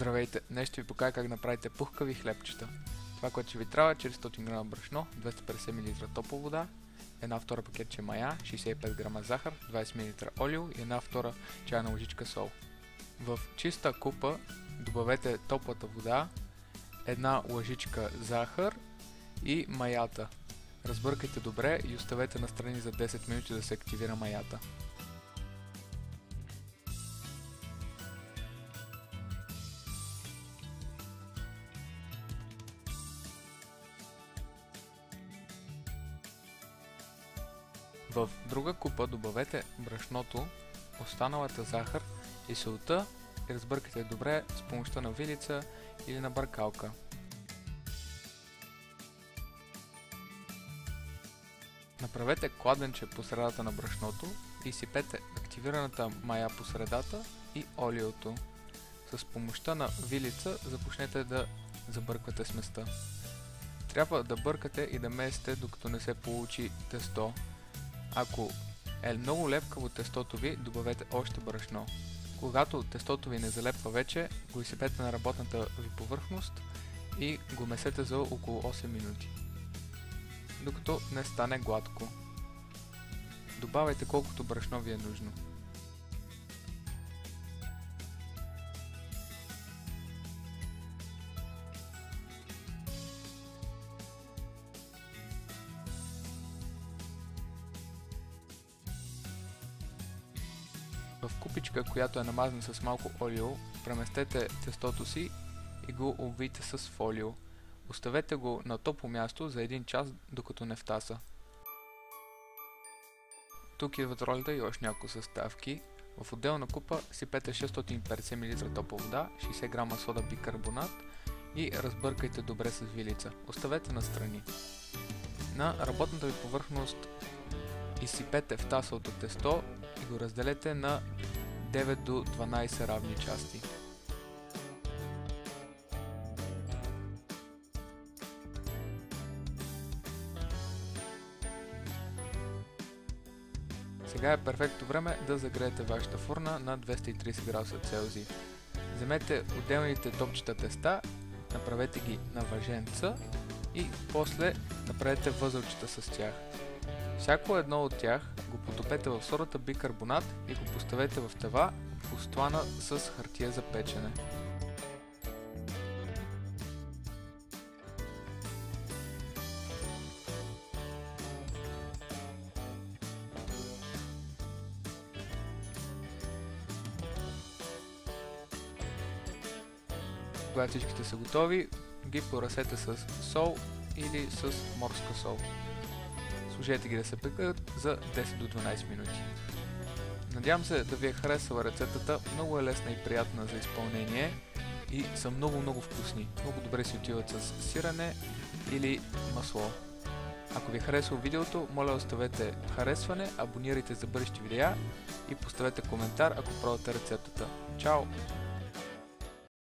Здравейте! Днес ще ви покажа как направите пухкави хлебчета. Това, което ще ви трябва е 400 г брашно, 250 мл топла вода, 1/2 пакетче мая, 65 г захар, 20 мл олио и 1/2 чайна лъжичка сол. В чиста купа добавете топлата вода, 1 лъжичка захар и маята. Разбъркайте добре и оставете настрани за 10 минути да се активира маята. В друга купа добавете брашното, останалата захар и солта и разбъркайте добре с помощта на вилица или на бъркалка. Направете кладенче по средата на брашното и сипете активираната мая по средата и олиото. С помощта на вилица започнете да забърквате сместа. Трябва да бъркате и да месите, докато не се получи тесто. Ако е много лепкаво тестото ви, добавете още брашно. Когато тестото ви не залепва вече, го изсипете на работната ви повърхност и го месете за около 8 минути, докато не стане гладко. Добавяйте колкото брашно ви е нужно. В купичка, която е намазана с малко олио, преместете тестото си и го обвийте с фолио. Оставете го на топло място за 1 час, докато не втаса. Тук идват ролята и още няколко съставки. В отделна купа сипете 650 мл топла вода, 60 г сода бикарбонат и разбъркайте добре с вилица. Оставете настрани. На работната ви повърхност изсипете втасалото тесто и го разделете на 9 до 12 равни части. Сега е перфектно време да загреете вашата фурна на 230 градуса Целзий. Вземете отделните топчета теста, направете ги на въженца и после направете възълчета с тях. Всяко едно от тях го потопете в содата бикарбонат и го поставете в тева, постлана с хартия за печене. Когато всичките са готови, ги поръсете с сол или с морска сол. Сложете ги да се пекат за 10 до 12 минути. Надявам се да ви е харесала рецептата, много е лесна и приятна за изпълнение и са много вкусни. Много добре си отиват с сирене или масло. Ако ви е харесало видеото, моля оставете харесване, абонирайте за бъдещи видеа и поставете коментар, ако пробвате рецептата. Чао!